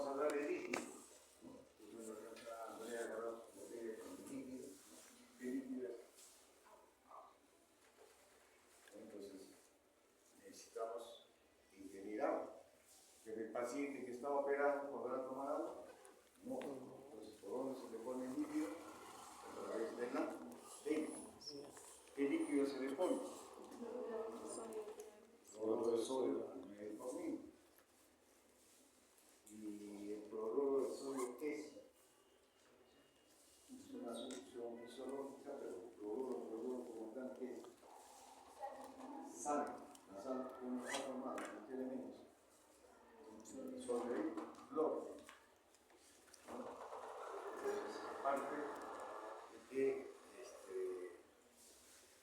vamos a hablar de líquidos. Andrea agarró su botella con líquidos. ¿Qué líquido es? Entonces, necesitamos ingerir agua. Pero el paciente que está operado podrá tomar agua. No. Entonces, ¿por dónde se le pone el líquido? A través de la vena. ¿Qué líquido se le pone? Cloruro de sodio, metformina. Y el cloruro de sodio, ¿qué es? Es una solución fisiológica, pero el cloruro como tal, ¿qué es? Sal. La sal tiene está formada con qué elementos. Sobre el cloro. Entonces, aparte de que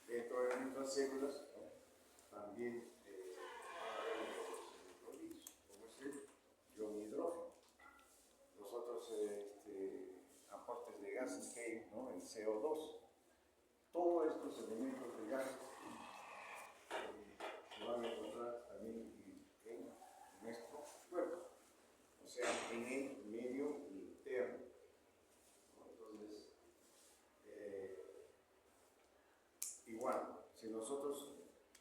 dentro de nuestras células también van a haber electrolitos, como es el iodo-hidrógeno. Los otros aportes de gases que hay, ¿no? El CO2. Todos estos elementos de gases se van a encontrar también en nuestro cuerpo, o sea, en el medio interno. Entonces, igual, si nosotros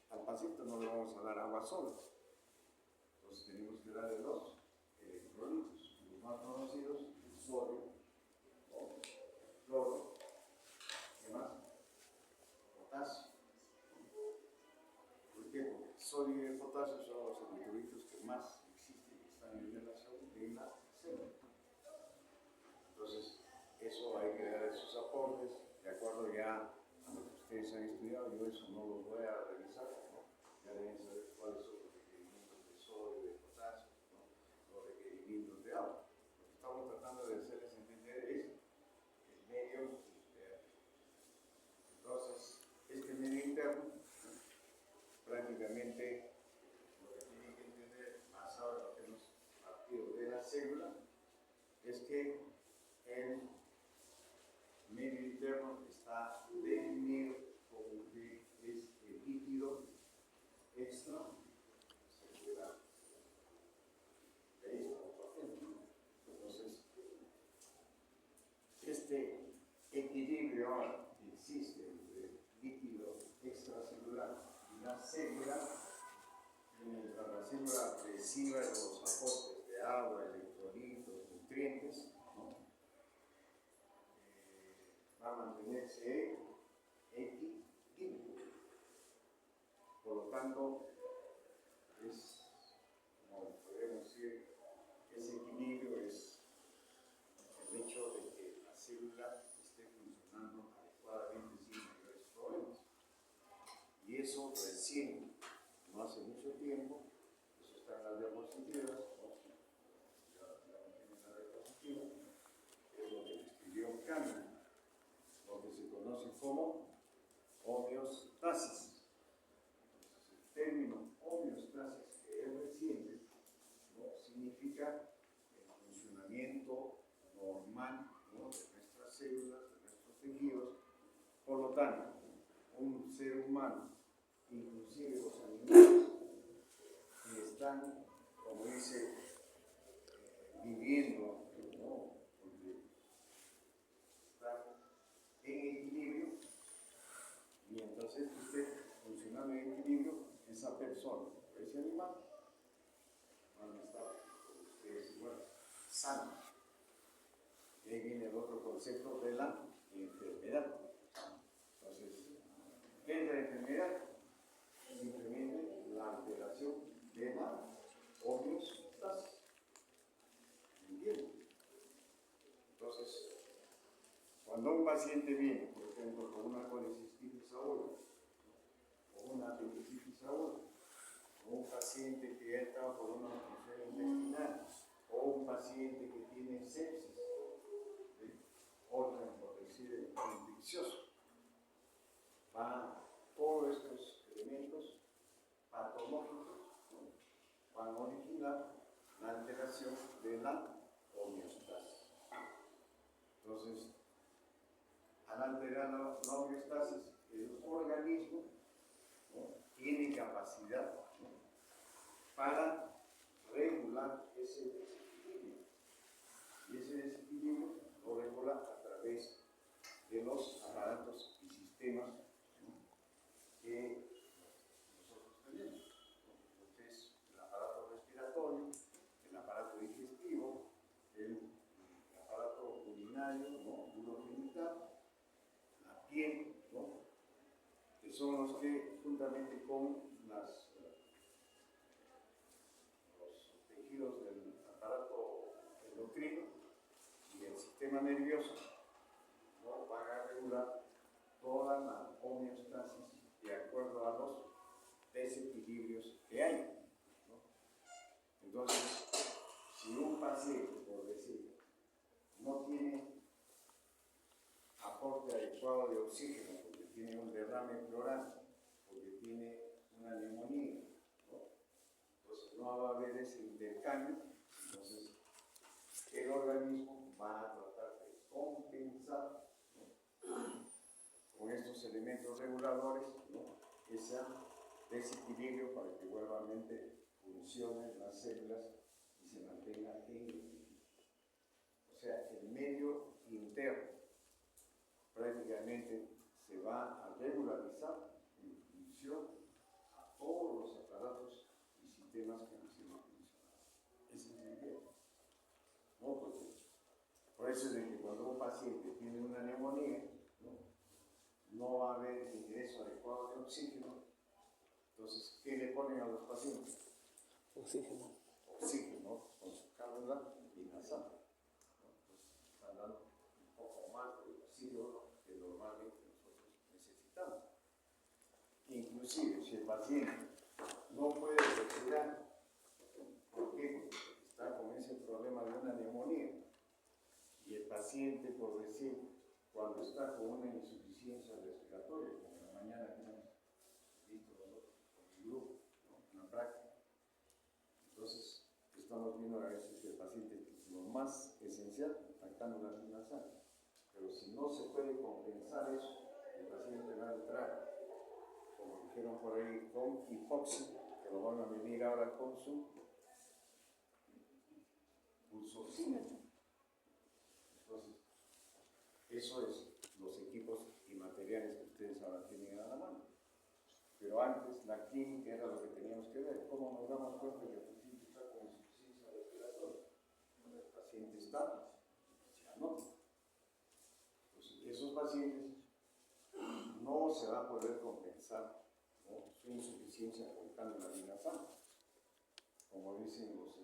al paciente no le vamos a dar agua sola, entonces tenemos que darle dos electrolitos, los más conocidos, el sodio, el cloro, ¿qué más? Potasio. ¿Por qué? Porque el sodio y el potasio son los electrolitos que más existen, que están en relación en la célula. Entonces, eso hay que dar esos aportes, de acuerdo ya a lo que ustedes han estudiado. Yo eso no lo voy a revisar, ¿no? Ya deben saber cuáles son los requerimientos de sodio, de potasio, ¿no? Los requerimientos de agua. Lo que estamos tratando de hacerles entender es el medio interno. Entonces, este medio interno, ¿no? Prácticamente lo que tienen que entender, basado en lo que hemos partido de la célula, es que el medio interno está definido como que es el líquido extracelular. Ahí está. Entonces, este equilibrio ahora que existe entre el líquido extracelular y la célula, mientras la célula reciba los aportes de agua, electrolitos, nutrientes, ¿no? Va a mantenerse equilibrio. Por lo tanto, es, como podemos decir, ese equilibrio es el hecho de que la célula esté funcionando adecuadamente sin mayores problemas. Y eso recién, no hace mucho tiempo, eso está en las diapositivas, ¿no? Ya tienen la diapositiva, es lo que describió Kahneman, lo que se conoce como homeostasis. Entonces, el término homeostasis, que es reciente, ¿no? Significa el funcionamiento normal, ¿no? De nuestras células, de nuestros tejidos. Por lo tanto, un ser humano, inclusive los animales, que están, como dice, viviendo, ¿no? Porque están en equilibrio, mientras esté funcionando en equilibrio, esa persona o ese animal van a estar, como ustedes igual, sano. Y ahí viene el otro concepto de la enfermedad. Entonces, ¿qué es la enfermedad? Simplemente la alteración de la homeostasis. ¿Entienden? Entonces, cuando un paciente viene, por ejemplo, con una colecistitis aguda, o una apendicitis aguda, o un paciente que ha entrado por una obstrucción intestinal, o un paciente que tiene sepsis, órgano, por decir, infeccioso, todos estos elementos patológicos, ¿no? Van a originar la alteración de la homeostasis. Entonces, al alterar la homeostasis, el organismo, ¿no? Tiene capacidad, ¿no? Para regular ese desequilibrio. son los que, juntamente con los tejidos del aparato endocrino y el sistema nervioso, ¿no?, van a regular toda la homeostasis de acuerdo a los desequilibrios que hay, ¿no? Entonces, si un paciente, por decir, no tiene aporte adecuado de oxígeno, porque tiene un derrame pleural, porque tiene una neumonía, ¿no?, pues no va a haber ese intercambio. Entonces el organismo va a tratar de compensar, ¿no?, con estos elementos reguladores, ¿no?, ese desequilibrio para que nuevamente funcionen las células y se mantenga en equilibrio. O sea, el medio interno prácticamente se va a regularizar en función a todos los aparatos y sistemas que nos hemos mencionado. Ese es el idea. No, porque por eso es de que cuando un paciente tiene una neumonía, no va a haber ingreso adecuado de oxígeno. Entonces, ¿qué le ponen a los pacientes? Oxígeno. Oxígeno con su cánula binasal. Entonces, están dando un poco más de oxígeno que normalmente nosotros necesitamos. Inclusive, si el paciente no puede respirar, ¿por qué? Porque está con ese problema de una neumonía. Y el paciente, por decir, cuando está con una insuficiencia respiratoria, como en la mañana que hemos visto nosotros con el grupo, ¿no?, en la práctica. Entonces, estamos viendo a veces que el paciente, lo más esencial, la cánula binasal. Pero si no se puede compensar eso, el paciente va a entrar, como dijeron por ahí, con hipoxia, que lo van a medir ahora con su pulsóximetro. Entonces, eso es los equipos y materiales que ustedes ahora tienen a la mano. Pero antes la clínica era lo que teníamos que ver. ¿Cómo nos damos cuenta que el paciente está con insuficiencia respiratoria? Cuando el paciente está, ya no. Entonces, esos pacientes no se va a poder compensar, ¿no?, su insuficiencia con cánula binasal. Como dicen los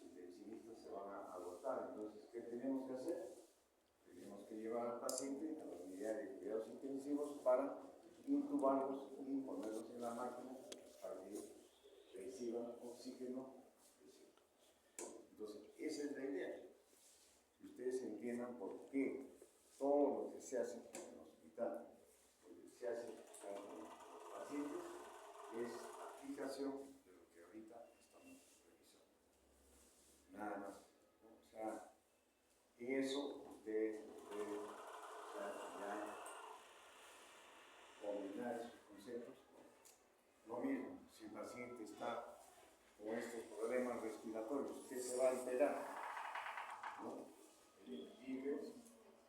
intensivistas, se van a agotar. Entonces, ¿qué tenemos que hacer? Tenemos que llevar al paciente a la unidad de cuidados intensivos para intubarlos y ponerlos en la máquina para que reciban oxígeno. Entonces, esa es la idea. Que ustedes entiendan por qué todo lo que se hace en el hospital, lo que se hace con los pacientes, es aplicación de lo que ahorita estamos revisando. Nada más, ¿no? O sea, y eso ustedes deben ya combinar esos conceptos. Lo mismo, si el paciente está con estos problemas respiratorios, ¿qué se va a alterar? ¿No? El equilibrio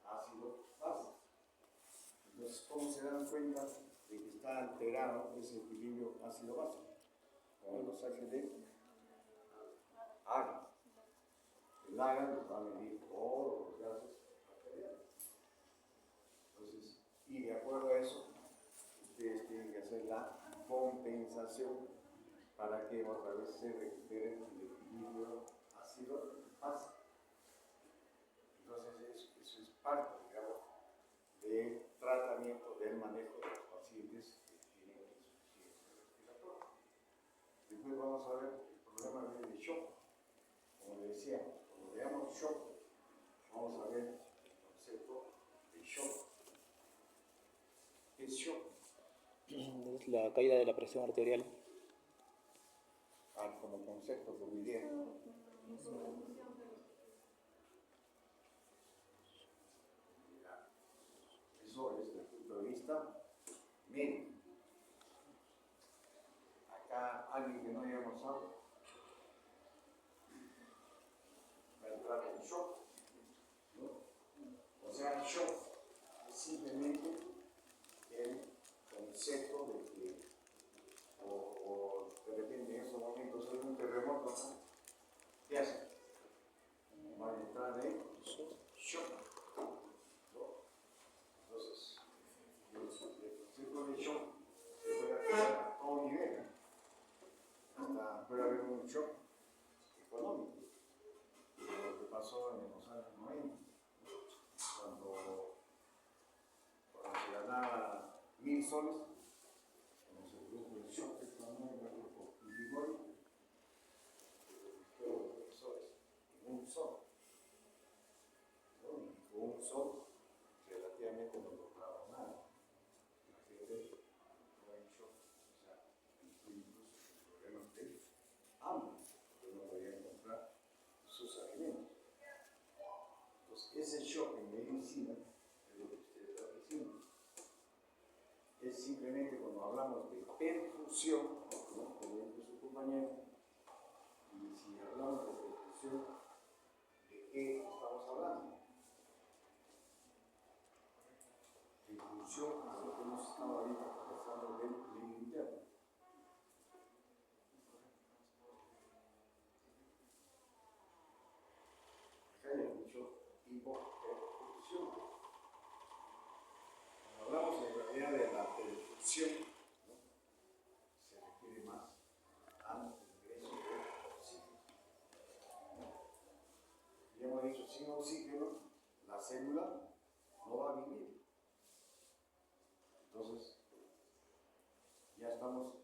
ácido-base. Entonces, ¿cómo se dan cuenta de que está alterado ese equilibrio ácido-base? Con el dosaje de agar. El agar nos va a medir todos los gases arteriales. Entonces, y de acuerdo a eso, ustedes tienen que hacer la compensación para que otra vez se recupere el equilibrio ácido-base. Entonces, eso es parte, digamos, del tratamiento, del manejo de los pacientes que tienen insuficiencia respiratoria. Después vamos a ver el problema de shock. Como le decía, cuando veamos shock, vamos a ver el concepto de shock. ¿Qué es shock? Es la caída de la presión arterial. Como concepto, como idea. Eso es desde el punto de vista médico. Acá alguien que no haya almorzado va a entrar en shock, ¿no? O sea, shock es simplemente el concepto de que, o de repente en esos momentos hay un terremoto, ¿no?, soles, cuando se produjo el shock tectonónico y vigórico, todos los profesores, en un sol, ¿no? Y con un sol relativamente no lograba nada. La gente no hay shock, o sea, incluso con problemas de hambre, porque no podían comprar sus alimentos. Entonces, ese shock en medicina es lo que usted está diciendo. Es simplemente cuando hablamos de perfusión, ¿no? Como dijo su compañero, y si hablamos de perfusión, ¿de qué estamos hablando? De función a lo que hemos estado ahorita conversando del límite interno. Acá hay mucho hipoperfusión. Cuando hablamos en realidad de la perfusión, ¿no? Se refiere más al ingreso de oxígeno. Ya hemos dicho, sin oxígeno, la célula no va a vivir. Entonces, ya hemos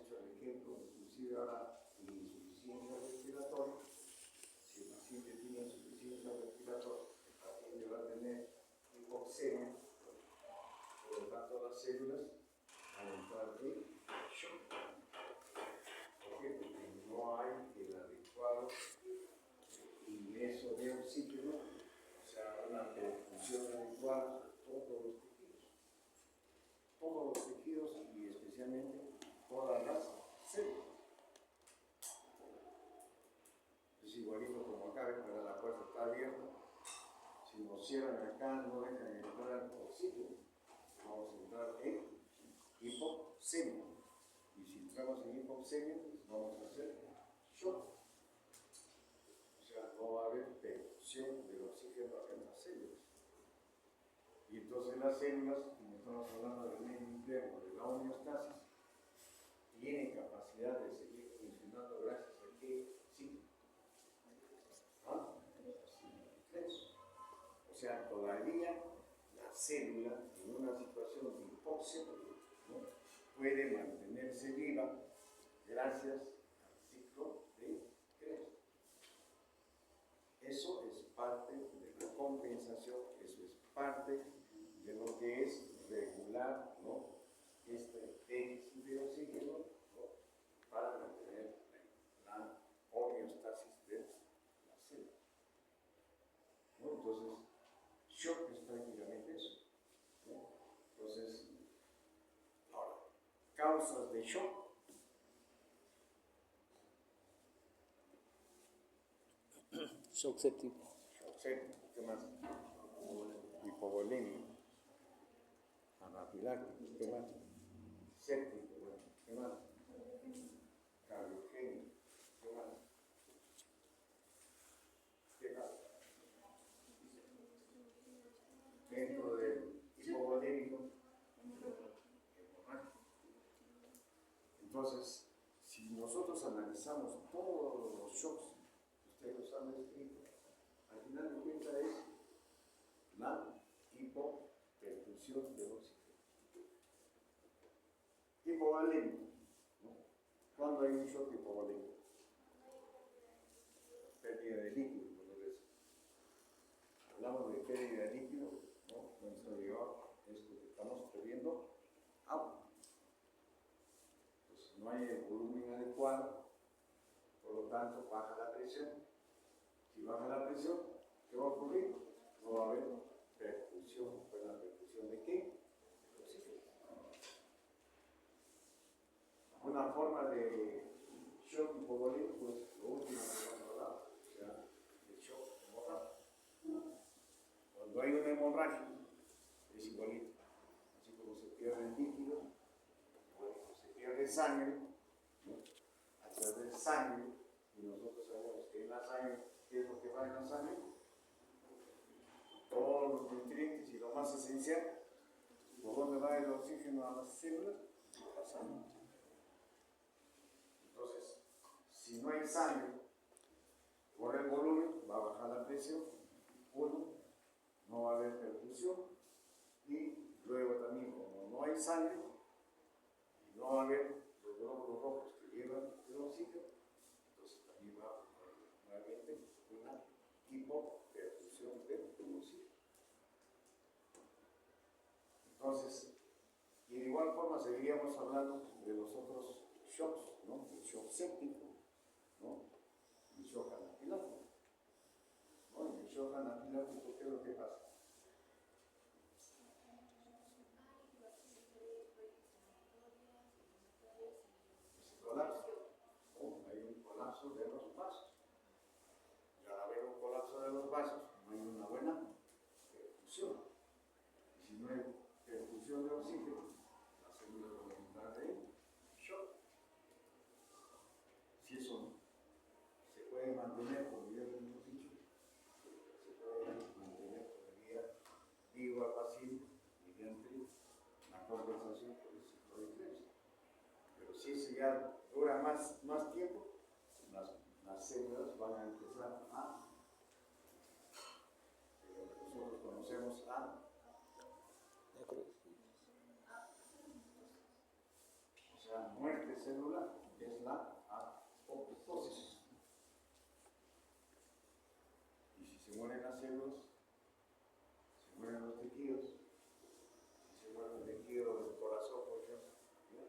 hecho el ejemplo, inclusive ahora, insuficiencia respiratoria. Si el paciente tiene insuficiencia respiratoria, el paciente va a tener hipoxemia, por lo tanto las células van a entrar en shock. ¿Por qué? Porque no hay el adecuado ingreso de oxígeno, o sea, una perfusión adecuada a todos los tejidos. Todos los tejidos y especialmente todas las células. Es igualito como acá, ¿verdad? La puerta está abierta. Si nos cierran acá, no dejan entrar oxígeno. Vamos a entrar en hipoxemia. Y si entramos en hipoxemia, pues vamos a hacer shock. O sea, no va a haber perfusión del oxígeno en las células. Y entonces las células, como estamos hablando del medio interno, de la homeostasis, tienen capacidad de seguir funcionando gracias a qué ciclo. ¿Ah? O sea, todavía la célula en una situación de hipoxia, ¿no? Puede mantenerse viva gracias al ciclo de Krebs. Eso es parte de la compensación, eso es parte de lo que es regular, ¿no? Este déficit de oxígeno, ¿no? Para mantener la homeostasis de la célula, ¿no? Entonces, shock es prácticamente eso, ¿no? Entonces, ahora, causas de shock. Shock séptico. Shock séptico, ¿qué más? Hipovolemia. Anafiláctico, ¿qué más? Séptico, bueno, ¿qué más? Cardiogénico, ¿qué más? ¿Qué más? Dentro del hipovolémico, hemorrágico. Entonces, si nosotros analizamos todos los shocks que ustedes los han descrito, al final de cuentas es la hipoperfusión del oxígeno. Hipovolémico, ¿no? ¿Cuándo hay un shock hipovolémico? Pérdida de líquido, entonces hablamos de pérdida de líquido, ¿no? Nuestro llevar esto que estamos perdiendo agua. Entonces no hay el volumen adecuado, por lo tanto baja la presión. Si baja la presión, ¿qué va a ocurrir? No va a haber perfusión. ¿Pues la perfusión de qué? De oxígeno. Una forma de shock hipovolémico, pues lo último que hemos hablado, o sea, el shock hemorrágico. Cuando hay una hemorragia, es igualito. Así como se pierde el líquido, igualito se pierde sangre, ¿no? Al perder sangre, y nosotros sabemos que en la sangre, ¿qué es lo que va en la sangre? Todos los nutrientes y lo más esencial. ¿Por dónde va el oxígeno a las células? La sangre. Entonces, si no hay sangre, por el volumen va a bajar la presión, uno, no va a haber perfusión, y luego también, como no hay sangre, hipoperfusión perfusiva. Entonces, y de igual forma seguiríamos hablando de los otros shocks, ¿no? El shock séptico, ¿no? El shock anafiláctico. ¿No? En el shock anafiláctico, ¿qué es lo que pasa? Colapso. ¿No? Hay un colapso de los vasos. Y al haber un colapso de los vasos, no hay una buena perfusión. Y si no hay perfusión de oxígeno, las células van a entrar en shock. Si eso se puede mantener, como ya lo hemos dicho, se puede mantener todavía vivo al paciente mediante la compensación por el ciclo de Krebs. Pero si eso ya dura más tiempo, las células van a empezar a lo que nosotros conocemos o sea, muerte celular, es la apoptosis. Y si se mueren las células, se mueren los tejidos, si se muere el tejido del corazón, por ejemplo, ¿no?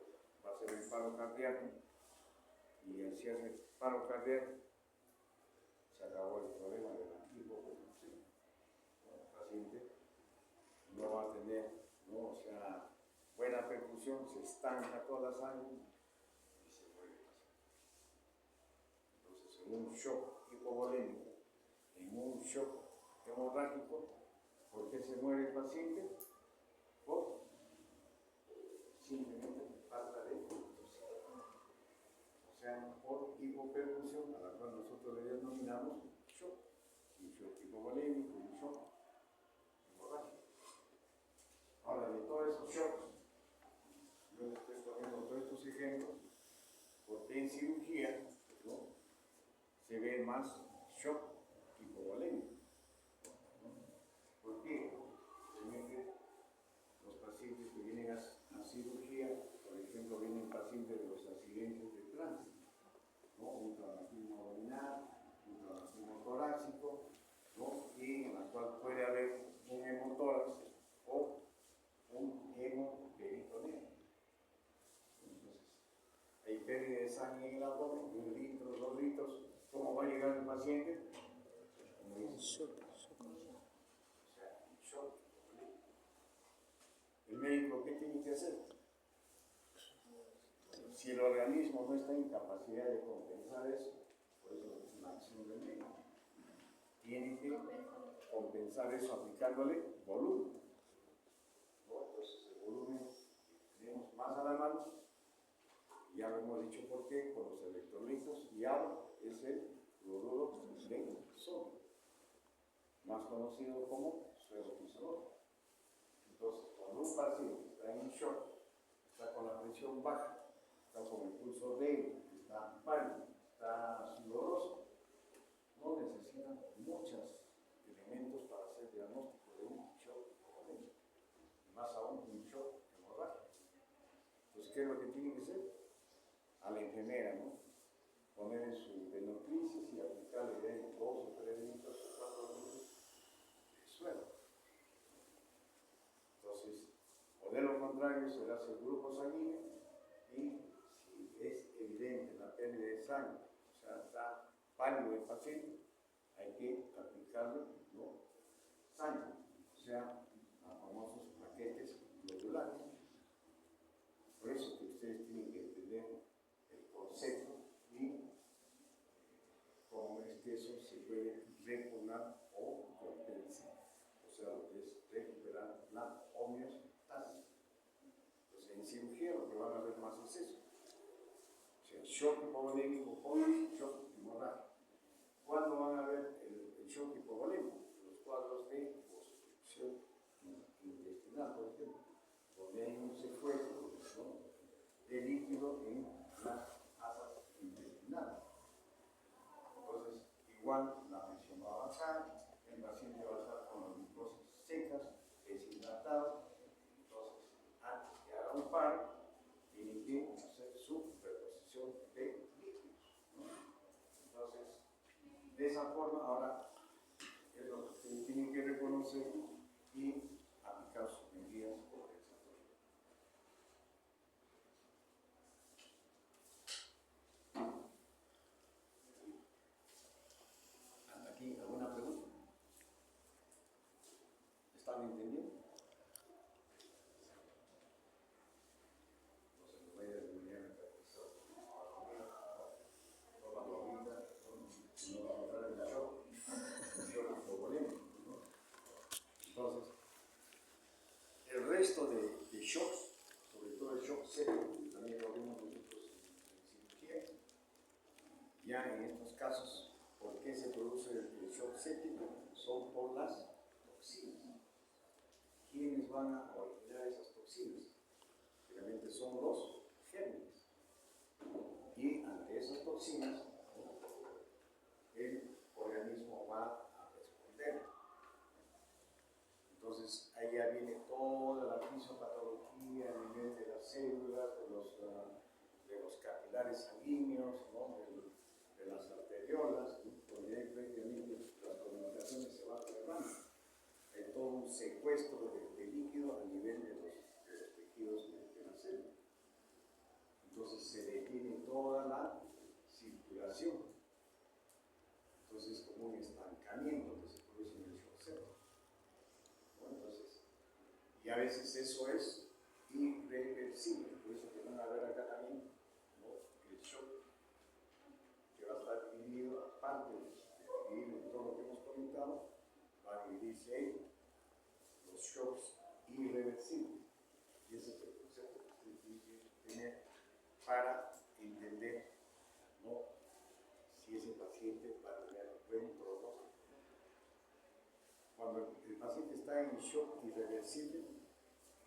Va a ser el paro cardíaco, y si hace paro cardíaco, se acabó el problema de la hipoperfusión. El paciente no va a tener, ¿no? O sea, buena perfusión, se estanca toda la sangre y se muere el paciente. Entonces, en un shock hipovolémico, en un shock hemorrágico, ¿por qué se muere el paciente? Por simplemente falta de oxígeno. O sea, por hipoperfusión, a la cual nosotros le denominamos shock. Un shock hipovolémico, un shock hemorrágico. Ahora, de todos esos shocks, yo les estoy poniendo todos estos ejemplos, porque en cirugía, ¿no? Se ve más shock hipovolémico. ¿Por qué? Realmente los pacientes que vienen a cirugía, por ejemplo, vienen pacientes de los accidentes de tránsito, ¿no? Un traumatismo abdominal, un traumatismo torácico, ¿no? Y en la cual puede haber un hemotórax o un hemoperitoneo. Entonces, hay pérdida de sangre en el abdomen, 1 litro, 2 litros. ¿Cómo va a llegar el paciente? Shock. O sea, shock. El médico, ¿qué tiene que hacer? Si el organismo no está en capacidad de compensar eso, por eso es una acción del médico. Tiene que compensar eso aplicándole volumen. ¿No? Entonces, el volumen que tenemos más a la mano, ya lo hemos dicho por qué, con los electrolitos, y ahora es el cloruro de sodio, más conocido como suero pisorónico. Entonces, cuando un paciente está en shock, está con la presión baja, está con el pulso débil, está pálido, está sudoroso, no necesita muchos elementos para hacer diagnóstico de un shock hipovolémico, más aún un shock hemorrágico. Entonces, ¿qué es lo que tiene que hacer? A la enfermera, ¿no? Poner en su venoclisis y aplicarle de 2 o 3 litros o 4 litros de suero. Entonces, o de lo contrario, se le hace el grupo sanguíneo y si es evidente la pérdida de sangre, o sea, está pálido el paciente, hay que aplicarle, ¿no? Sangre, o sea, a famosos paquetes globulares. Por eso que ustedes tienen que entender el concepto y cómo es que eso se puede reponer o compensar. O sea, lo que es recuperar la homeostasis. Entonces, en cirugía lo que van a ver más es eso. O sea, shock hipovolémico o shock hemorrágico. ¿Cuándo van a ver el shock hipovolémico? Los cuadros de obstrucción intestinal, por ejemplo, donde hay un secuestro, ¿no?, de líquido en las asas intestinales. Entonces, igual la presión va a bajar, el paciente va a estar con las mucosas secas, deshidratado. Entonces, antes que haga un paro, tiene que hacer su reposición de líquidos, ¿no? Entonces, de esa forma, ahora ustedes tienen que reconocer y aplicar sus medidas compensatorias. ¿Hasta aquí alguna pregunta? ¿Están entendiendo? No se puede eliminar el profesor. Tómalo ahorita, no va a entrar en el shock. El shock es lo polémico, ¿no? Entonces, el resto de shocks, sobre todo el shock séptico, que también lo vemos nosotros en cirugía, ya en estos casos, ¿por qué se produce el shock séptico? Son por las toxinas. ¿Quiénes van a originar esas toxinas? Realmente son los gérmenes. Y ante esas toxinas, el organismo va a responder. Entonces, ahí ya viene toda la fisiopatología a nivel de las células, de los capilares sanguíneos, ¿no? de las arteriolas, donde hay prácticamente las comunicaciones se van cerrando. Hay todo un secuestro de líquido a nivel de los tejidos de la célula. Entonces, se detiene toda la circulación. Entonces, es como un estancamiento que se produce en el shock séptico. Bueno, entonces, y a veces eso es irreversible. Por eso que van a ver acá también, ¿no? El shock que va a estar dividido, aparte de dividir en todo lo que hemos comentado, va a dividirse ahí los shocks irreversibles. Y ese es el concepto que ustedes tienen que tener para entender, ¿no? Si ese paciente va a tener buen pronóstico. Cuando el paciente está en shock irreversible,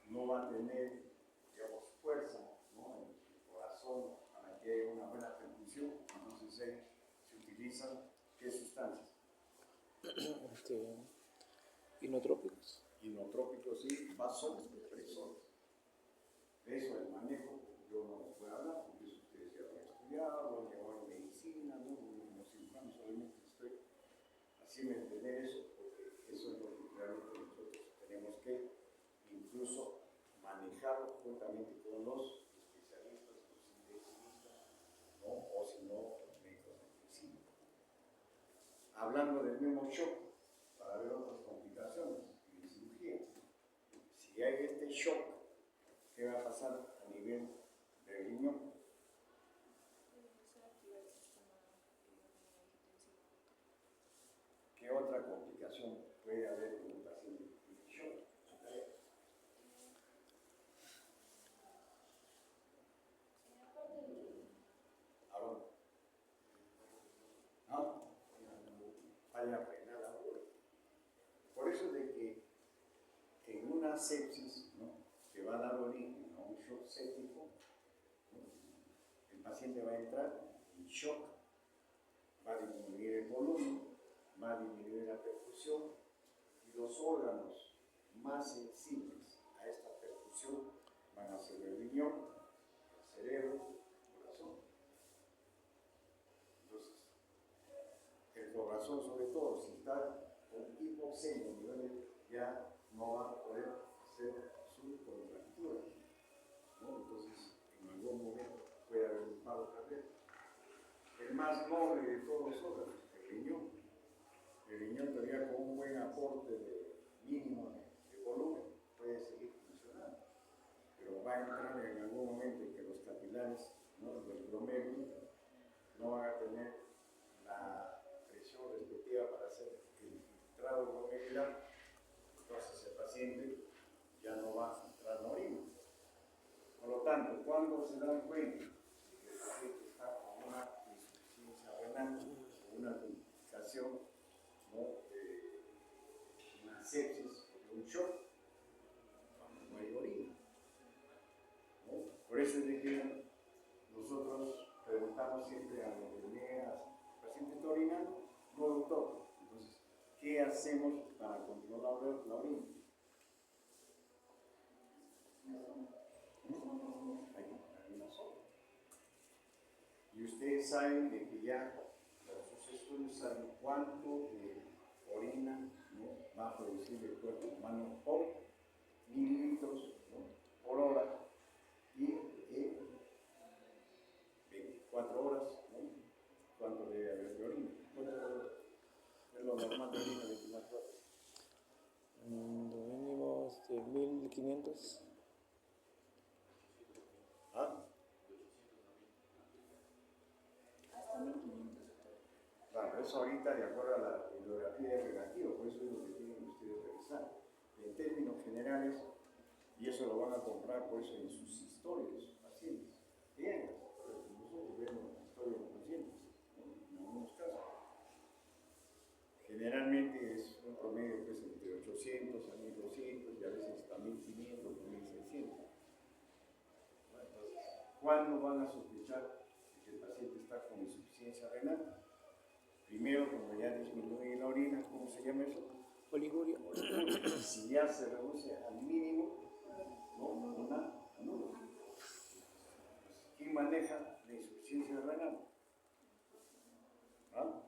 no va a tener, digamos, fuerza, ¿no? En el corazón para que haya una buena perfusión. Entonces se utilizan ¿qué sustancias? Inotrópicos. Inotrópicos y vasopresores. De eso el manejo, yo no les voy a hablar, porque eso ustedes ya lo han estudiado, lo han llevado en medicina, ¿no? Los cirujanos solamente estoy haciendo entender eso, porque eso es lo que realmente nosotros tenemos que incluso manejarlo juntamente con los especialistas, los intensivistas, ¿no? O si no, los médicos de medicina. Hablando del mismo shock, para ver otras complicaciones en cirugía. Si hay este shock, ¿qué va a pasar a nivel del riñón? ¿Qué otra complicación puede haber en un paciente que tiene shock? ¿A dónde? ¿No? Falla renal aguda. Por eso de que en una sepsis, ¿no? Que va a dar origen a un shock séptico, ¿no? El paciente va a entrar en shock, va a disminuir el volumen, va a disminuir la perfusión y los órganos más sensibles a esta perfusión van a ser el riñón, el cerebro, el corazón. Entonces, el corazón sobre todo, si está con hipoxemia, ya no va a poder hacer su contractura, ¿no? Entonces, en algún momento puede haber un paro cardíaco. El más noble de todos los órganos, el riñón. El riñón todavía con un buen aporte de mínimo de volumen puede seguir funcionando, pero va a entrar en algún momento en que los capilares, ¿no? Los glomérulos no van a tener la presión respectiva para hacer el filtrado glomerular. Entonces el paciente ya no va a filtrar la orina. Por lo tanto, ¿cuándo se dan cuenta de que el paciente está con una insuficiencia renal, con una complicación, ¿no? de una sepsis, de un shock? Cuando no hay orina, ¿no? Por eso es de que nosotros preguntamos siempre a los enfermeras, ¿el paciente está orinando? No, doctor. Entonces, ¿qué hacemos para controlar la orina? Hay una sola. Y ustedes saben de que ya sus estudios saben cuánto de orina, ¿no?, va a producir el cuerpo humano por mililitros, ¿no?, por hora, y en 24 horas, ¿no?, ¿cuánto debe haber de orina? ¿Cuánto es lo normal de orina 24 horas? Lo mínimo 1500. ¿Ah? Hasta 1500. Claro, eso ahorita de acuerdo a la bibliografía es relativo, por eso es lo que tienen ustedes que revisar. En términos generales, y eso lo van a comprar por eso en sus historias, pacientes. Bien, nosotros vemos historias de pacientes, ¿no?, en algunos casos. Generalmente es un promedio pues, entre 800 a 1200 y a veces hasta 1500 o 1600. Entonces, ¿cuándo van a sospechar que el paciente está con insuficiencia renal? Primero, como ya disminuye la orina, ¿cómo se llama eso? Oliguria. Si ya se reduce al mínimo, ¿no?, una anulo. ¿Quién maneja la insuficiencia renal? ¿Ah?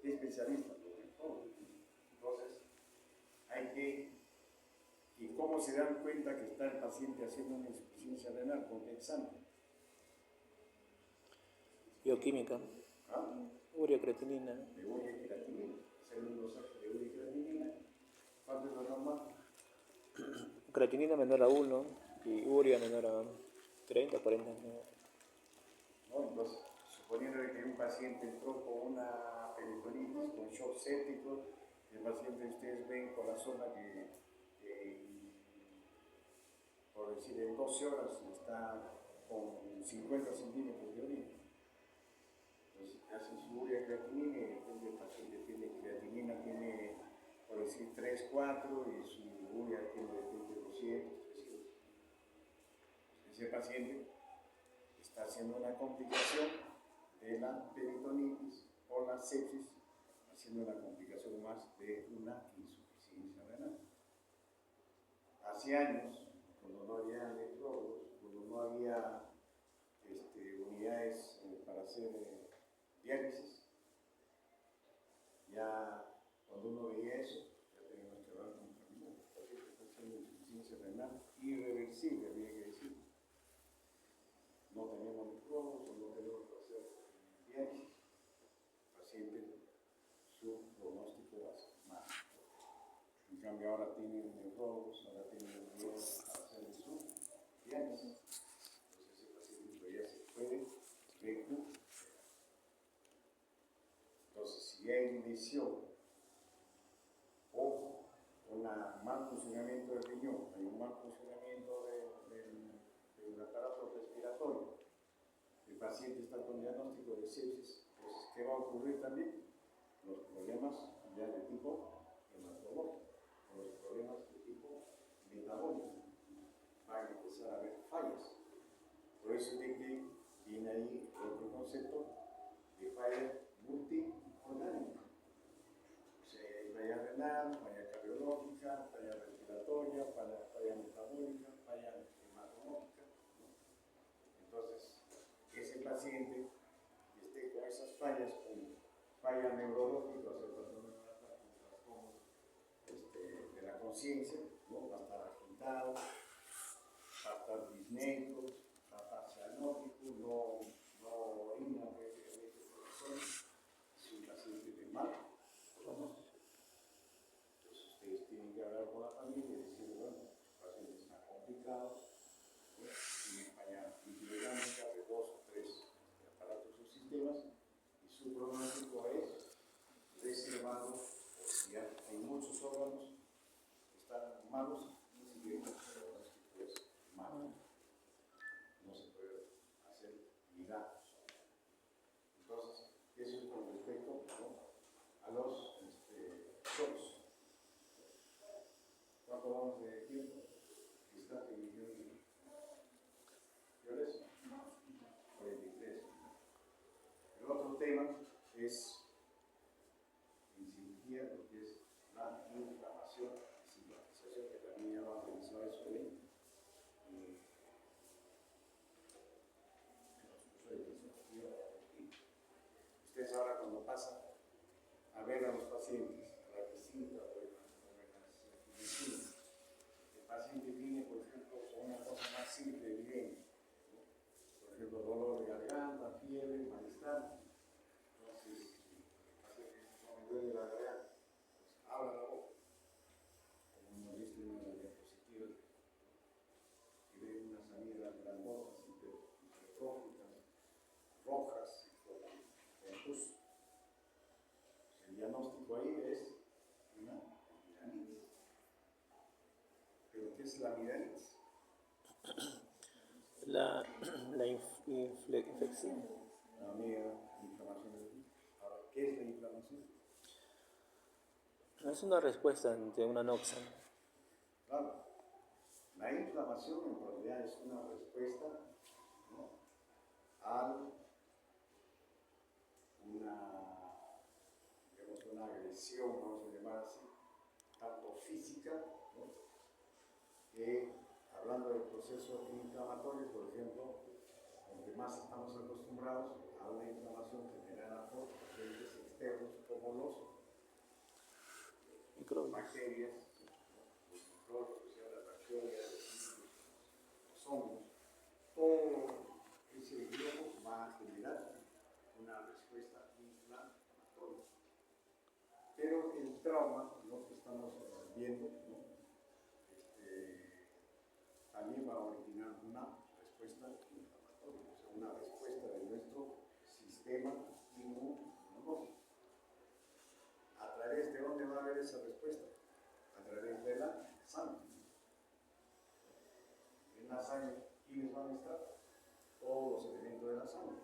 ¿Qué especialista? Entonces, hay que... ¿Y cómo se dan cuenta que está el paciente haciendo una insuficiencia renal? Con examen. Bioquímica. ¿Ah? Urea, creatinina. De urea y creatinina. Hacer un dosaje de urea y creatinina. ¿Cuánto es lo normal? Creatinina menor a 1 y urea menor a 30, 40. ¿No? Entonces, suponiendo que un paciente entró con una peritonitis, con shock séptico, el paciente ustedes ven con la zona que por decir, en 12 horas está con 50 centímetros de orina. Entonces, hacen su urea y creatinina y de repente el paciente tiene creatinina, tiene, por decir, 3, 4 y su urea tiene de repente 200, 300. Ese paciente está haciendo una complicación de la peritonitis o la sepsis, haciendo una complicación más de una insuficiencia renal. Hace años, cuando no había electrodos, cuando no había unidades para hacer diálisis, ya cuando uno veía eso, ya teníamos que hablar con un familiar. El paciente está haciendo insuficiencia renal irreversible, había que decir. No tenemos electrodos o no tenemos que hacer diálisis. El paciente, su pronóstico va a ser malo. En cambio, ahora tienen electrodos, ahora tienen unidades para hacer su diálisis. Entonces, ese paciente todavía se puede recuperar. Entonces, si hay lesión o un mal funcionamiento del riñón, hay un mal funcionamiento del aparato respiratorio, el paciente está con diagnóstico de sepsis, entonces, ¿qué va a ocurrir también? Los problemas ya de tipo hematológico, los problemas de tipo metabólico, van a empezar a haber fallas. Por eso es de que viene ahí otro concepto de falla multiorgánica. O sea, hay falla renal, falla cardiológica, falla respiratoria, falla metabólica, falla hematológica, ¿no? Entonces, ese paciente que esté con esas fallas, con falla neurológica, o sea, trastornos de la conciencia, ¿no?, va a estar agitado, va a estar disnéico, va a estar cianótico, no orina, es un paciente de mal. Entonces ustedes tienen que hablar con la familia y decir, bueno, el paciente está complicado, ¿no?, tiene falla hidrodinámica de 2 o 3 aparatos o sistemas, y su pronóstico es reservado, o si ya hay muchos órganos que están malos, ni siquiera el pronóstico es malo. No se puede hacer milagros. Entonces, eso es con respecto, ¿no?, a los shocks. ¿Cuánto vamos de tiempo? Está en millón. ¿Qué hora es? 43. El otro tema es en cirugía, lo que es la inflamación y cicatrización, que también ya vamos a revisar eso ahí. Ustedes ahora cuando pasan a ver a los pacientes, a la que diagnóstico ahí es una amigdalitis. ¿Pero qué es la amigdalitis? La infección. La inflamación. Ahora, ¿qué es la inflamación? Es una respuesta ante una noxa. Claro, la inflamación en realidad es una respuesta, ¿no?, a una agresión, vamos a llamar así, tanto física, ¿no?, que hablando del proceso inflamatorio, por ejemplo, aunque más estamos acostumbrados a una inflamación generada por agentes externos como los Microbios. bacterias, los microbios, o sea, las bacterias, los hongos, todo ese grupo va a generar una respuesta inflamatoria. Pero el trauma, lo que estamos viendo, ¿no?, también va a originar una respuesta inflamatoria, o sea, una respuesta de nuestro sistema inmunológico. ¿A través de dónde va a haber esa respuesta? A través de la sangre. En la sangre, ¿quiénes van a estar? Todos los elementos de la sangre.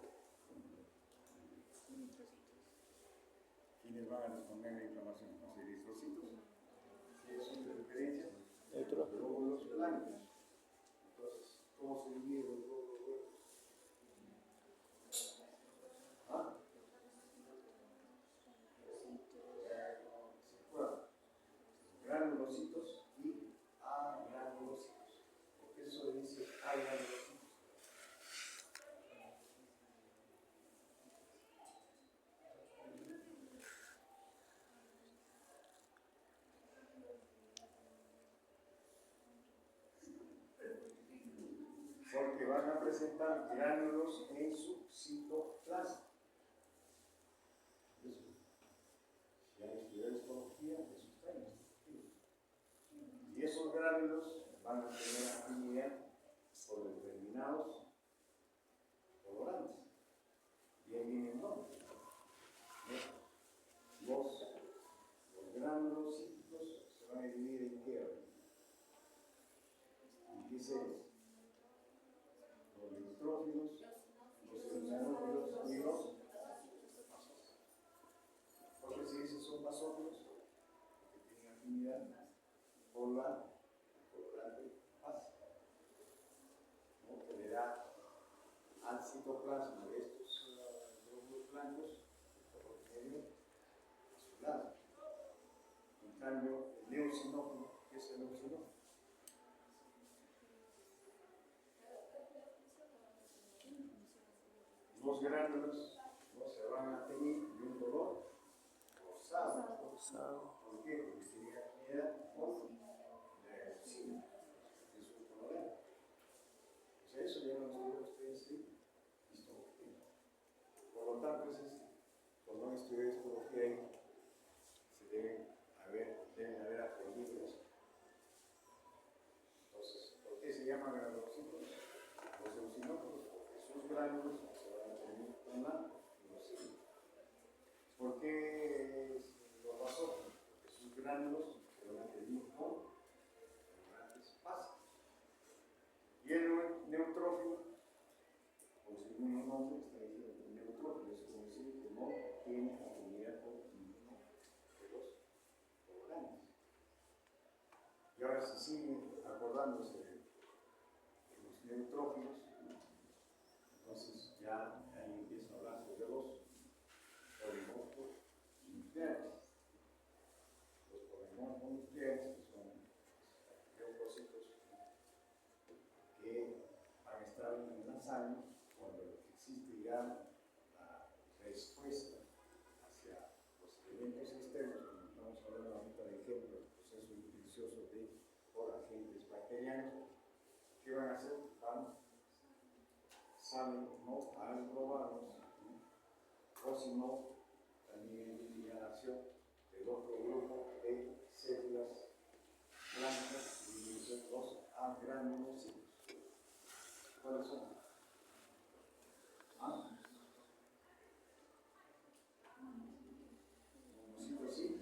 ¿Quiénes van a responder a la inflamación? Los eritrocitos. Si es una referencia, los glóbulos blancos. Entonces, ¿cómo se dividen los glóbulos blancos? ¿Ah? ¿Se acuerdan? Granulocitos y agranulocitos. ¿Por qué eso dice agranulocitos? Porque van a presentar gránulos en su citoplasma. Eso. Si han estudiado histología, eso está en histología. Y esos gránulos van a tener afinidad por determinados colorantes. Bien, vienen nombres. Los gránulos cítricos se van a dividir en qué? ¿En qué series? Los neutrófilos, los eosinófilos y los basófilos. ¿Por qué se dice son basófilos? Porque tienen afinidad por la colorante base, ¿no?, que le da al citoplasma de estos glóbulos blancos el color medio azulado. En cambio, el eosinófilo, ¿qué es el eosinófilo? Los gránulos, ¿no?, se van a tener de un color rosado. ¿Por qué? Porque tiene afinidad con la eosina, que es un colorante. O sea, eso ya lo estudiaron ustedes en histología. Por lo tanto, cuando han estudiado histología ahí, deben haber aprendido eso. Entonces, ¿por qué se llaman granulocitos? Los eosinófilos, porque sus gránulos se van a tener con la eosina. ¿Por qué los basófilos? Porque sus gránulos se van a tener con colorantes básicos. Y el neutrófilo, por su mismo nombre, está diciendo que el neutrófilo es como decir que no tiene afinidad con ninguno de los colorantes. Y ahora se siguen acordándose de los neutrófilos, entonces ya ahí empieza a hablarse de los polimorfos nucleares. Los polimorfos nucleares, que son leucocitos que van a estar en la sangre cuando existe ya la respuesta hacia los elementos externos, como estamos hablando ahorita de ejemplo del proceso infeccioso por agentes bacterianos. ¿Qué van a hacer? Salen, ¿no?, a englobarnos, o si no, también hay la acción del otro grupo de células blancas y los agranulocitos. ¿Cuáles son? Monocitos sí,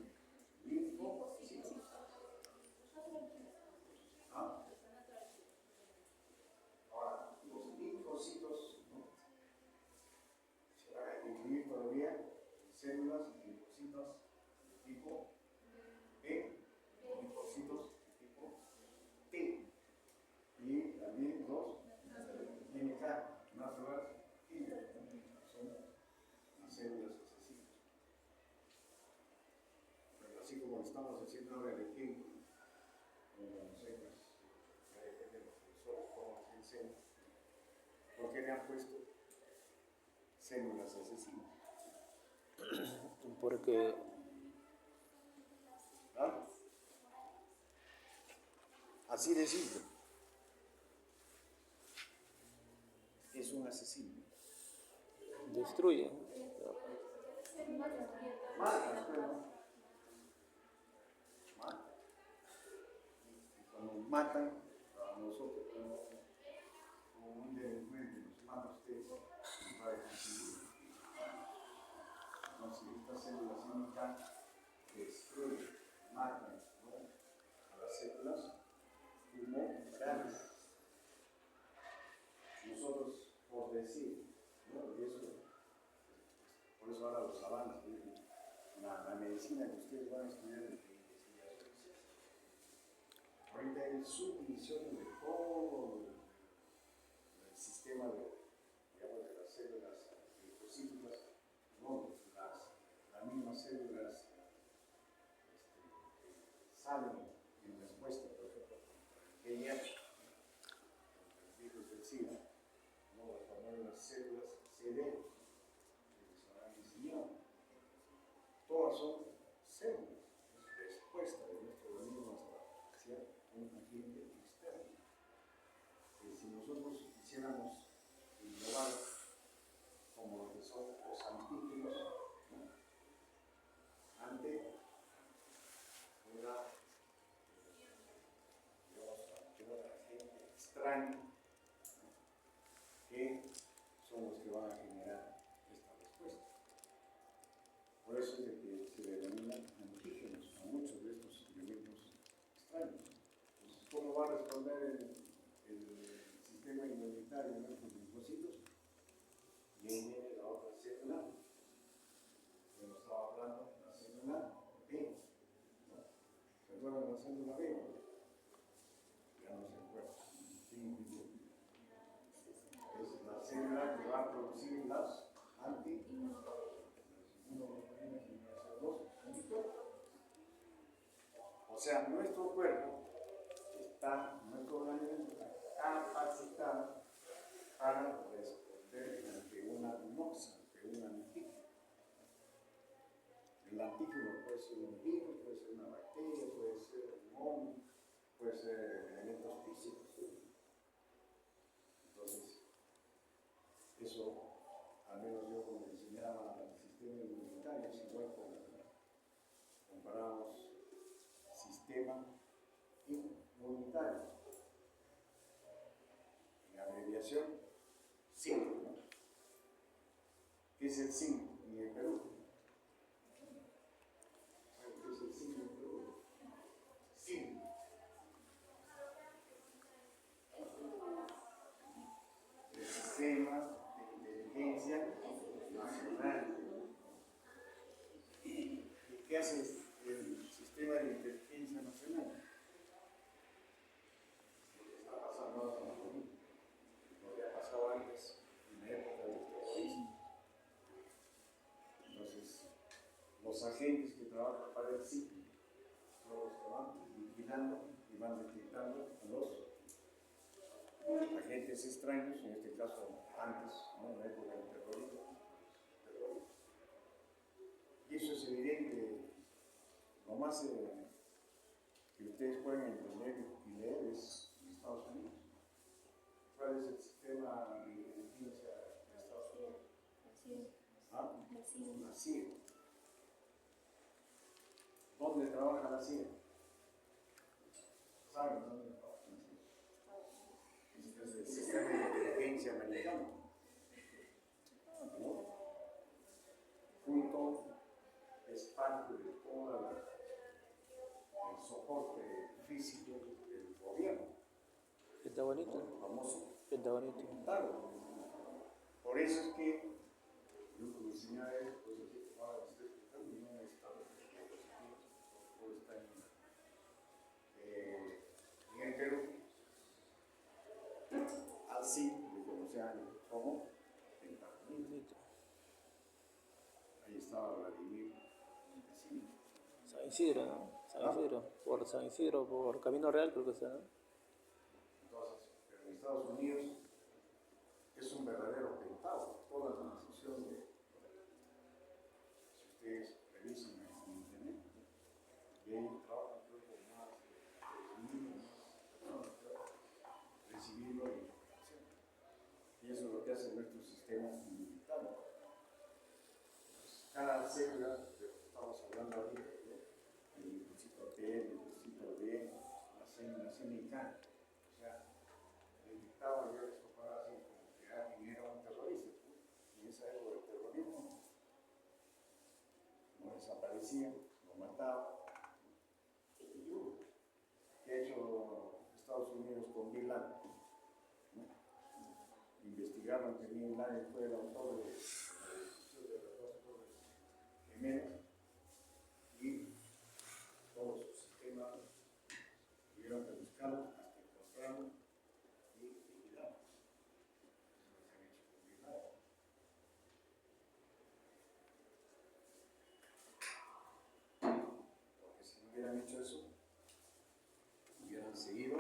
estamos haciendo ahora el ejemplo, no sé, pues, ya depende de los profesores cómo se enseña, ¿por qué le han puesto células asesinas? Porque ¿Ah? Así de simple. Es un asesino. destruye. Mata, pero mata. Y cuando matan a nosotros como un delincuente, nos mata a ustedes, nos va a dejar. Entonces, estas células químicas destruyen, matan, ¿no?, a las células tumorales. Nosotros, por decir, ¿no?, y eso, por eso ahora los avances, la medicina que ustedes van a estudiar de investigación, ahorita hay subdivisiones de todo el sistema de, digamos, de las células linfocíticas, ¿no?, las mismas células salen en respuesta, por ejemplo, al VIH, el virus del SIDA, ¿no?, las famosas células CD, todas son células, es respuesta de nuestro organismo hacia un agente externo. Si nosotros quisiéramos innovar como lo que son los antígenos, ¿no?, ante una, digamos, agente extraño, ¿no?, que son los que van a generar esta respuesta. Por eso es de que se denominan antígenos a muchos de estos elementos extraños. Entonces, ¿cómo va a responder el sistema inmunitario de nuestros linfocitos? Y ahí viene la otra célula, que nos estaba hablando, la célula B. ¿No? ¿Se acuerdan de la célula B? Ya no se acuerdan. Es la célula que va a producir las o sea, nuestro cuerpo está, nuestro organismo está capacitado para responder ante una noxa, ante un antígeno. El antígeno puede ser un virus, puede ser una bacteria, puede ser un hongo, puede ser elementos físicos. Entonces, eso, al menos yo como enseñaba al sistema inmunitario, es igual como comparamos sistema inmunitario. En abreviación, SIN, ¿no? ¿Qué es el SIN en el Perú? ¿Saben qué es el SIN en el Perú? SIN. El Sistema de Inteligencia Nacional. ¿Y qué hace el Sistema de Inteligencia Nacional? Lo que está pasando ahora con la COVID, lo que ha pasado antes en la época del terrorismo. Entonces, los agentes que trabajan para el SIN son los que van vigilando y van detectando a los agentes extraños, en este caso antes, ¿no?, en la época del terrorismo. Y eso es evidente. Lo más que ustedes pueden entender y leer es en Estados Unidos. ¿Cuál es el sistema de inteligencia de Estados Unidos? ¿Ah? La CIA. ¿Dónde trabaja la CIA? ¿Saben dónde trabaja la CIA? Este es el sistema de inteligencia americano, ¿no? Junto es parte de todo el soporte físico del gobierno. Está bonito. ¿No? Famoso. Está bonito. Claro. Por eso es que yo como enseñaba eso, pues aquí tomaba estoy explicando y no me estaba todo está en el Perú. Así le conocían como el Tacuarembó. Ahí estaba Vladimir Montesinos. San Isidro, ¿no? San Isidro, por San Isidro, por Camino Real creo que está, ¿no? Entonces, pero en Estados Unidos es un verdadero tentado. Toda la institución de, si ustedes revisan en internet, y ahí trabajan creo con más de 3.000 personas recibiendo la información. Y eso es lo que hace nuestro sistema inmunitario. Cada célula, de lo que estamos hablando ahorita, ¿no? El linfocito T, el linfocito B, la célula CNK. O sea, detectaba yo esto para así como que alguien era un terrorista. Y en esa época del terrorismo lo desaparecían, lo mataban. ¿Qué ha hecho Estados Unidos con Bin Laden? ¿No? Investigaron que Bin Laden fue el autor de la destrucción de las dos torres gemelas y todo su sistema tuvieron que buscarlo hasta encontrarlo y liquidarlo. Eso es lo que han hecho con Bin Laden. Porque si no hubieran hecho eso, hubieran seguido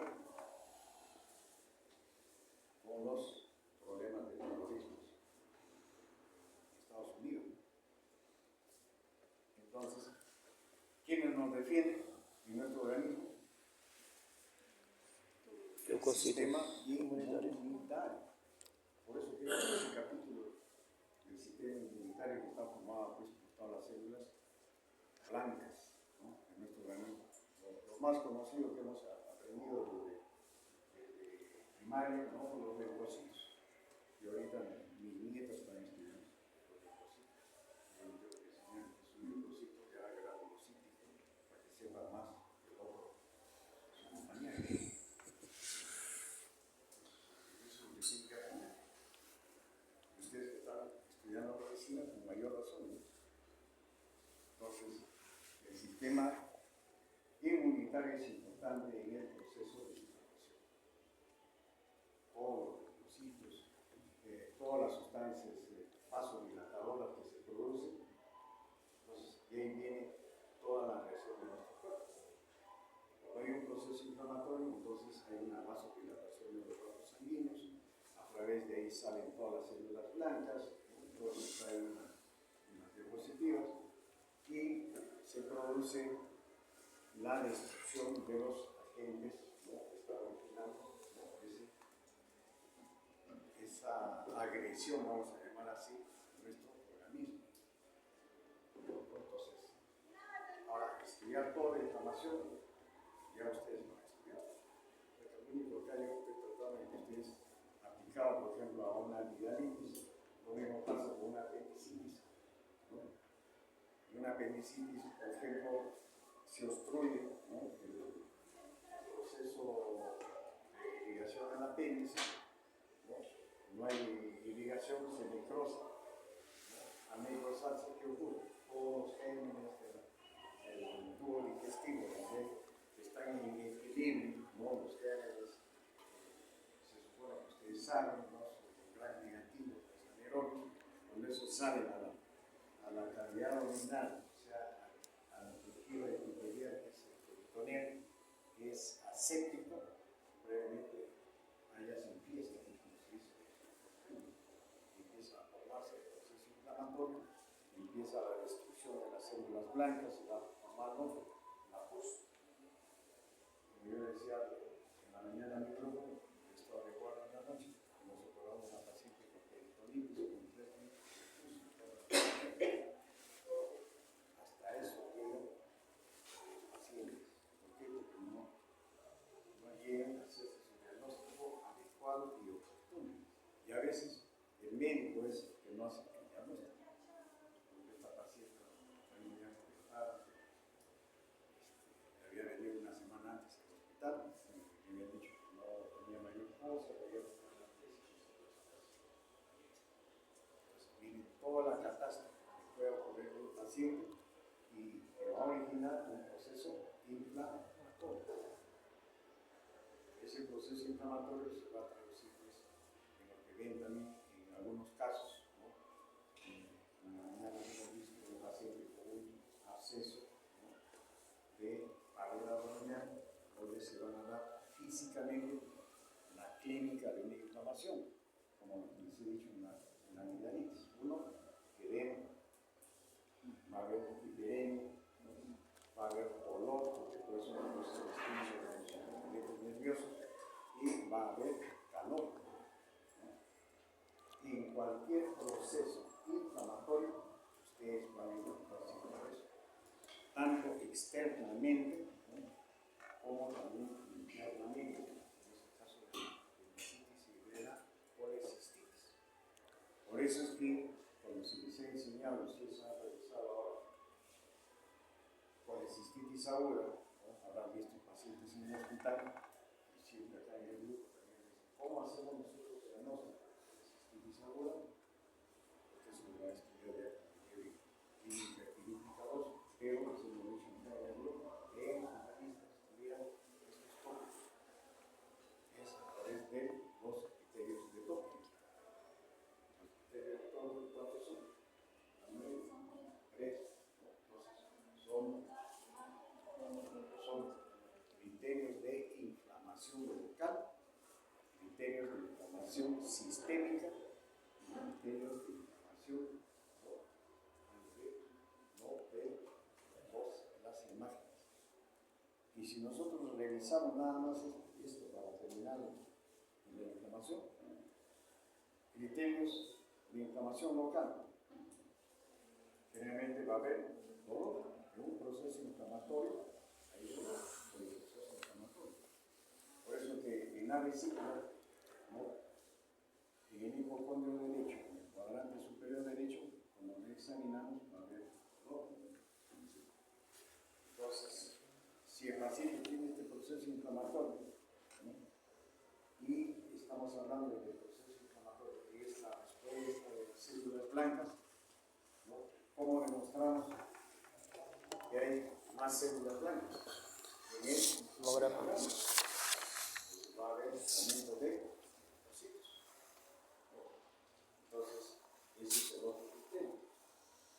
con los problemas de terrorismo en Estados Unidos. Entonces, ¿quiénes nos defienden en nuestro organismo? El Leucocitos. sistema inmunitario. Por eso quiero hacer ese capítulo del sistema inmunitario que está formado pues, por todas las células blancas, ¿no? En nuestro organismo. Lo más conocido que hemos aprendido desde primaria, ¿no? Los leucocitos. Y ahorita mis nietos están estudiando los leucocitos. Yo tengo que enseñar que es un leucocito, ya granulocítico, para que sepa más que el otro, su compañero. Eso es lo que tienen que aprender. Ustedes que están estudiando medicina con mayor razón, ¿no? Entonces, el sistema inmunitario es importante en el proceso de inflamación. Todos los leucocitos, todas las sustancias vasodilatadoras que se producen, entonces, y ahí viene toda la reacción de nuestro cuerpo. Cuando hay un proceso inflamatorio, entonces hay una vasodilatación de los vasos sanguíneos, a través de ahí salen todas las células blancas, entonces hay unas diapositivas, y se produce la destrucción de los agentes, ¿no? Que está originando, ¿no? Esa agresión, vamos a llamar así, a nuestro organismo. Entonces, ahora, estudiar toda la inflamación, ya ustedes lo han estudiado. Lo único que yo estoy tratando de que ustedes aplicaban, por ejemplo, a una amigdalitis, lo mismo pasa con una apendicitis, ¿no? Y una apendicitis, por ejemplo, se obstruye, ¿no? El proceso de irrigación del apéndice, ¿no? No hay irrigación, se necrosa, ¿no? Al necrosarse, ¿qué ocurre? Todos los gérmenes del tubo digestivo también están en equilibrio, ¿no? Los gérmenes, se supone que ustedes saben, ¿no? Son gran negativo, los anaerobios, cuando eso sale a la cavidad abdominal, o sea, al tejido epitelial, que es el peritoneal, que es aséptico, previamente allá se empieza, empieza a formarse el proceso inflamatorio, empieza la destrucción de las células blancas y va formando la pus. Como yo decía en la mañana a mi grupo, estaba de guardia en la noche, nos operamos a una paciente con peritonitis, con 3 litros de pus. Hasta eso llegan pacientes. ¿Por qué? Porque no llegan a hacerse su diagnóstico adecuado y oportuno. Y a veces el médico es el que no hace el diagnóstico. Porque esta paciente a mí me han comentado que había venido una semana antes al hospital y me habían dicho que no tenía mayor cosa, que había tenido una tesis. Entonces, miren toda la catástrofe que puede ocurrir en un paciente y que va a originar un proceso inflamatorio. Ese proceso inflamatorio se va a traducir pues, en lo que ven también en algunos casos, ¿no? En la mañana hemos visto un paciente con un absceso, ¿no? De físicamente la clínica de una inflamación, como les he dicho en la amigdalitis. Uno, edema, va a haber hiperemia, va a haber olor, porque todo eso no es el estímulo de los movimientos nerviosos, y va a haber calor. ¿No? En cualquier proceso inflamatorio, ustedes van a encontrar siempre eso, tanto externamente, ¿no?, como también internamente, en este caso de apendicitis y de la colecistitis. Por eso es que cuando se les ha enseñado, ustedes han revisado ahora colecistitis aguda, ¿no?, habrán visto pacientes en el hospital, y siempre acá en el grupo también dicen, ¿cómo hacemos nosotros el diagnóstico de colecistitis aguda? Porque se lo va a estudiar de clínica epidímica 2, pero se lo he dicho en el grupo, leemos la lista, estudian estos tópicos. Es a través de los criterios de Tokio. Los criterios de Tokio, ¿cuántos son? Tres. Entonces, son criterios de inflamación local, criterios de inflamación sistémica y criterios de inflamación las imágenes. Y si nosotros revisamos nada más esto para terminar la inflamación, criterios de inflamación local, generalmente va a haber dolor de un proceso inflamatorio, hay dolor de un proceso inflamatorio. Por eso que en la vesícula, ¿no?, en el hipocondrio derecho, en el cuadrante superior derecho, cuando lo examinamos va a haber dolor. Entonces, si el paciente tiene este proceso inflamatorio, ¿no?, y estamos hablando del proceso inflamatorio, que es la respuesta de las células blancas, ¿no?, ¿cómo demostramos que hay más células blancas? En el hemograma va a haber aumento de leucocitos. Entonces, ese es el otro criterio.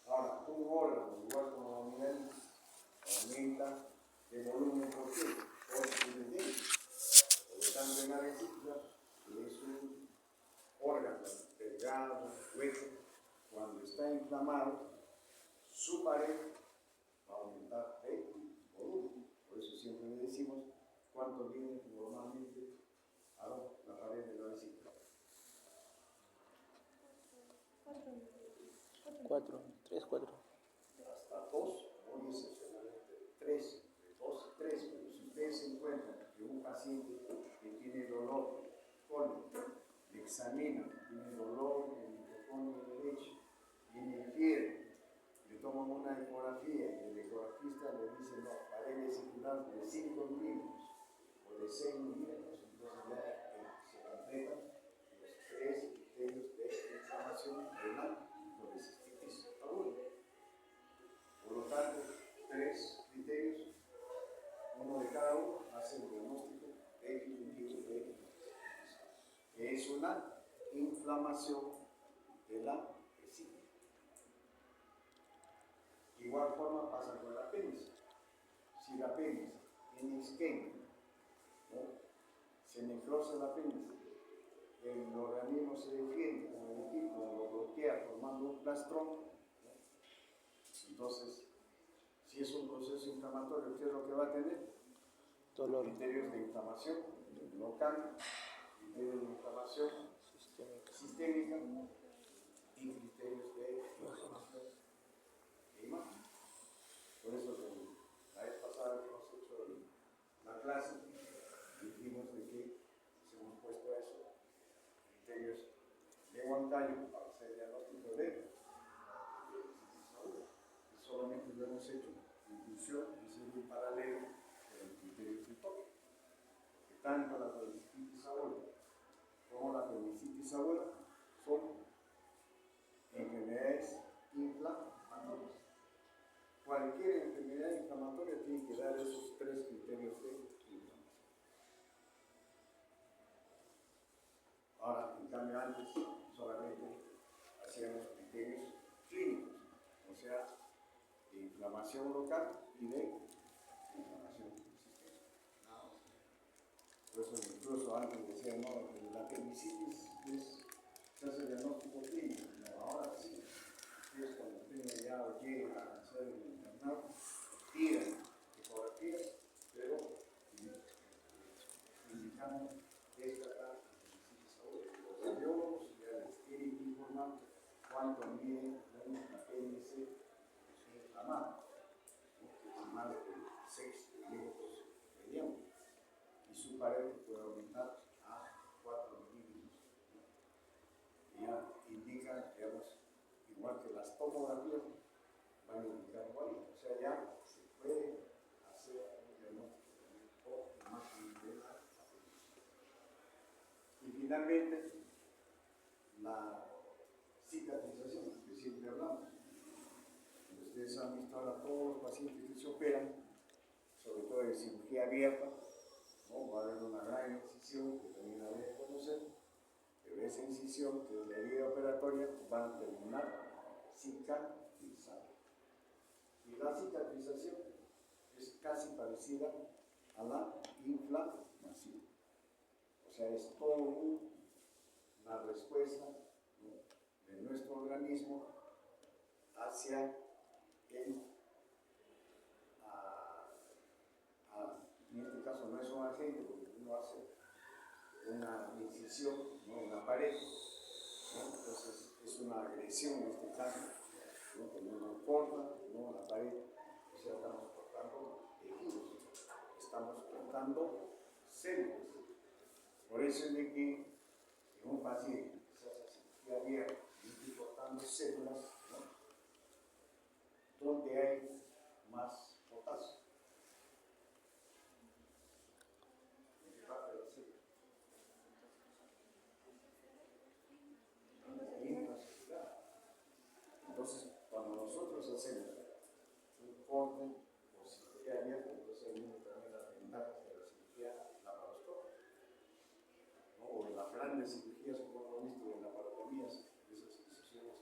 Ahora, un órgano, igual como la unidad, aumenta de volumen por qué, por el dengue. Por lo tanto, en la vesícula, que es un órgano delgado, hueco, cuando está inflamado, su pared va a aumentar de volumen. Por eso siempre le decimos cuánto viene normalmente a la pared de la vesícula. 4, 3, 4. Hasta 2, muy excepcionalmente 3, de 2 a 3, pero si ustedes encuentran que un paciente que tiene dolor crónico, le examina, tiene dolor en el hipocondrio derecho, tiene fiebre, le toman una ecografía y el ecografista le dice, no, pared vesicular de 5 milímetros o de 6 milímetros, entonces ya se completan los 3 criterios de inflamación renal por colecistitis aguda. Por lo tanto, 3 criterios, uno de cada uno, hace el diagnóstico definitivo de que es una inflamación de la vesícula. De igual forma pasa con el apéndice. Si el apéndice tiene isquemia, ¿no?, se necrosa el apéndice, el organismo se defiende con el equipo, lo bloquea formando un plastrón, ¿no? Entonces, si es un proceso inflamatorio, ¿qué es lo que va a tener? Dolor. Criterios de inflamación local, criterios de inflamación sistémica y criterios de inflamación de imagen. Por eso la vez pasada que hemos hecho la clase, dijimos de que nos hemos puesto a eso, criterios de Huancayo para hacer diagnóstico de y solamente lo hemos hecho en función de ser un paralelo con el criterio de Tokio. Que tanto la colecistitis aguda como la apendicitis aguda son enfermedades inflamatorias. Cualquier enfermedad inflamatoria tiene que dar esos 3 criterios de inflamación. Ahora, en cambio, antes solamente hacíamos criterios clínicos, o sea, de inflamación local y de inflamación sistémica. Por eso incluso antes decía, no, la apendicitis se hace diagnóstico clínico, no, ahora sí. Ustedes cuando tengan ya o lleguen a hacer el internado, pidan ecografía, pero indicando esta apendicitis aguda. Los radiólogos ya les tienen que informar cuánto mide la apéndice inflamada, que es más de 6 milímetros de diámetro, y su pared puede aumentar a 4 milímetros. Y ya indican, digamos, igual que las tomografías, van a indicar igual. O sea, ya se puede hacer un diagnóstico o imagen de la apendicitis. Y finalmente, la cicatrización, que siempre hablamos. Ustedes han visto ahora todos los pacientes que se operan, sobre todo de cirugía abierta, ¿no? Va a haber una gran incisión que también la deben conocer, pero esa incisión, que es la herida operatoria, va a terminar cicatrizando. Y la cicatrización es casi parecida a la inflamación. O sea, es toda una respuesta, ¿no?, de nuestro organismo hacia el, en este caso no es un agente, porque uno hace una incisión, ¿no?, en la pared, ¿no? Entonces es una agresión en este caso, ¿no?, cuando uno corta, ¿no?, la pared, o sea, estamos cortando tejidos, estamos cortando células. Por eso es de que en un paciente que se hace cirugía abierta y está cortando células, ¿no?, donde hay más potasio. ¿En qué parte de la célula? Intracelular. Entonces, cuando nosotros hacemos un corte o cirugía abierta, entonces viene también las ventajas de la cirugía laparoscópica, ¿no?, o en las grandes cirugías, como hemos visto, en laparotomías, esas incisiones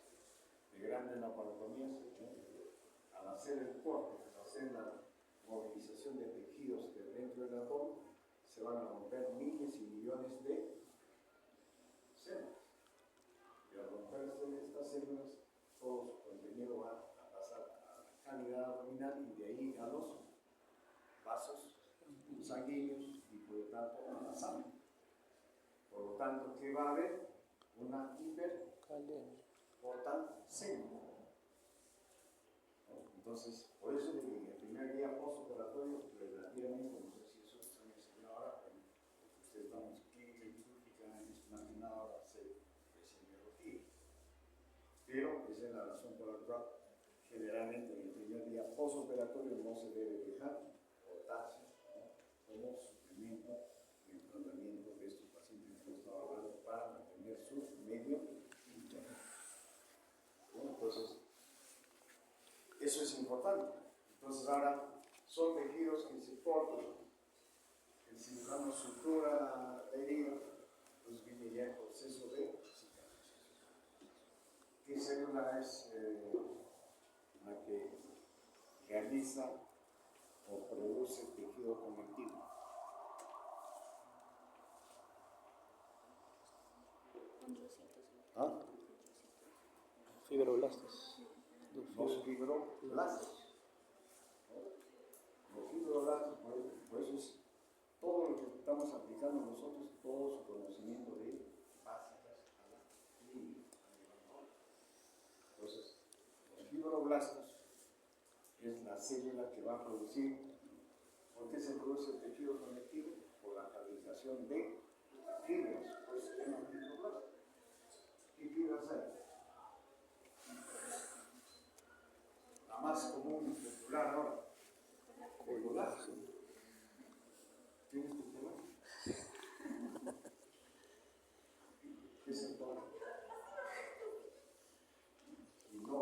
de grandes laparotomías, ¿no?, al hacer el corte, al hacer la movilización de tejidos de dentro del abdomen, se van a romper miles y millones de células. Y al romperse estas células, todo su contenido va a pasar a la cavidad abdominal y de ahí a los vasos sanguíneos y por lo tanto a la sangre. Por lo tanto, ¿qué va a haber? Una hiperpotasemia. Entonces, por eso en el primer día postoperatorio, relativamente, no sé si eso se me enseñado ahora, pero ustedes estamos en clínica y quirúrgica, es más que nada ahora hacer resinología. Pero esa es la razón por la cual generalmente en el primer día postoperatorio no se debe dejar potasio, ¿no?, como suplemento en el tratamiento de estos pacientes que hemos estado hablando para mantener su medio interno. Bueno, entonces, eso es importante. Entonces ahora son tejidos que se cortan, el cirujano sutura la herida, entonces viene ya el proceso de cicatrización. ¿Qué célula es la que realiza o produce tejido conectivo? ¿Ah? Fibroblastos. Los fibroblastos. Los fibroblastos, por eso es todo lo que estamos aplicando nosotros, todo su conocimiento de básicas a la clínica. Entonces, los fibroblastos es la célula que va a producir. ¿Por qué se produce el tejido conectivo? Por la fabricación de fibras, pues se llaman fibroblastos. ¿Qué fibras hay? La más común y popular ahora, colágeno. ¿Tienes tu colágeno? ¿Qué es el colágeno? Y no,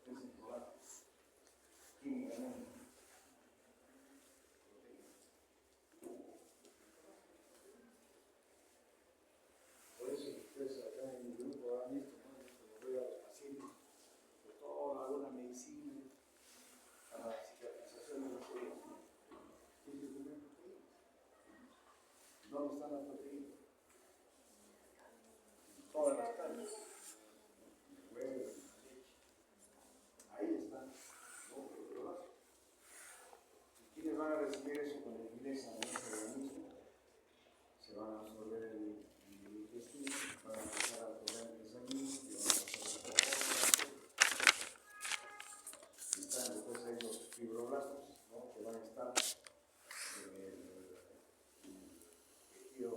¿qué es el colágeno? Químicamente. Por eso ustedes acá en el grupo han visto, ¿no?, cuando veo a los pacientes, de toda alguna ¿Dónde están las proteínas? En todas las carnes. Huevo, leche. Ahí están los fibroblastos. ¿Y quiénes van a recibir eso con liquidez en nuestro organismo? Se van a absorber el intestino, van a pasar al torrente sanguíneo y van a pasar a están después ahí los fibroblastos, ¿no? Que van a estar en el tejido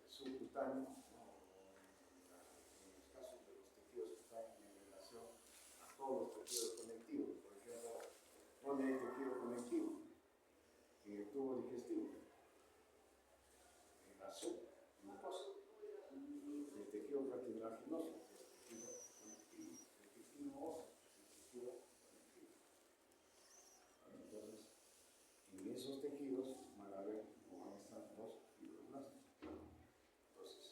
subcutáneo, ¿no? En los casos de los tejidos cutáneos en relación a todos los tejidos conectivos. Por ejemplo, ¿dónde hay tejido conectivo? En el tubo digestivo, en la submucosa, el tejido cartilaginoso, el tejido conectivo, el tejido óseo, el tejido conectivo. Entonces, en esos tejidos van a ver cómo van a estar los fibroblastos. Entonces,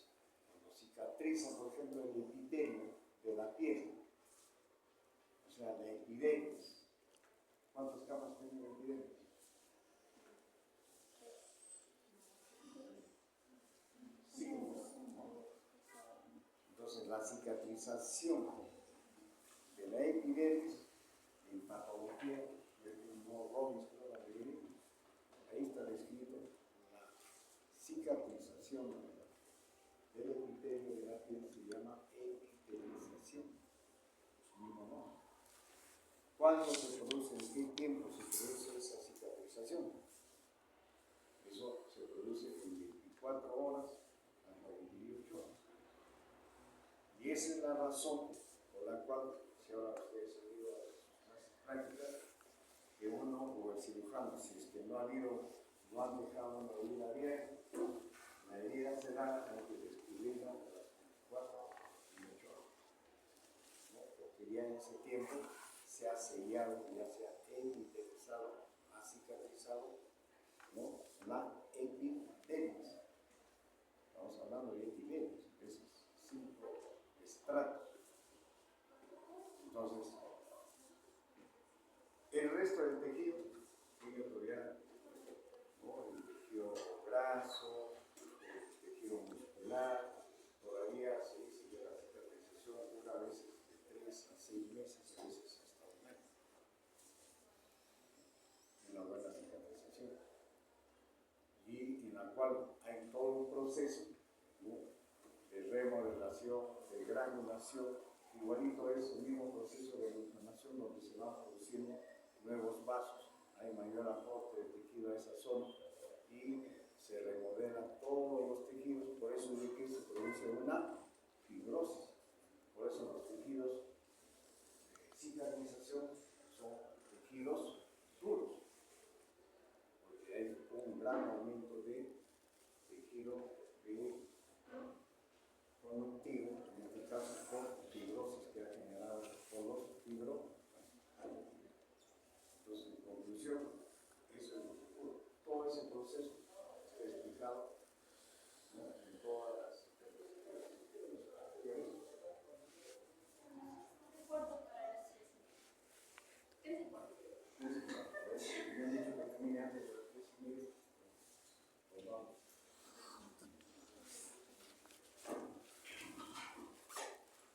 cuando cicatriza, por ejemplo, el epitelio de la piel, o sea, la epidermis, ¿cuántas capas tiene la epidermis? 5. Entonces, la cicatrización de la epidermis en patología de Robbins, ahí está descrito la cicatrización del epitelio de la piel, se llama epitelización, su mismo nombre. ¿Cuándo se produce? ¿En qué tiempo se produce esa cicatrización? Eso se produce en 24 horas hasta 28 horas. Y esa es la razón por la cual, si ahora ustedes han ido a sus prácticas, que uno o el cirujano, si es que no han dejado una herida abierta, la herida será hay que descubrirla a las 24 y 8 horas, ¿no? Porque ya en ese tiempo se ha sellado, ya se ha epitelizado, ha cicatrizado, ¿no? La epidermis. Estamos hablando de epidermis, esos 5 estratos. Entonces, el resto del tejido tiene autoridad, ¿no? El tejido graso, el tejido muscular, todavía se dice que la cicatrización dura a veces de 3 a 6 meses, a veces hasta un año. Una buena cicatrización. Y en la cual hay todo un proceso, ¿no? De remodelación, de granulación, igualito es el mismo proceso de inflamación donde se van produciendo nuevos vasos, hay mayor aporte de tejido a esa zona y se remodelan todos los tejidos, por eso es que se produce una fibrosis. Por eso los tejidos de cicatrización son tejidos duros, porque hay un gran aumento de tejido conductivo, en este caso por fibrosis que ha generado por los fibroblastos. Entonces, en conclusión, eso es lo que ocurre. Todo ese proceso está explicado, ¿no? En todas las me han dicho que termine antes de las 3:30.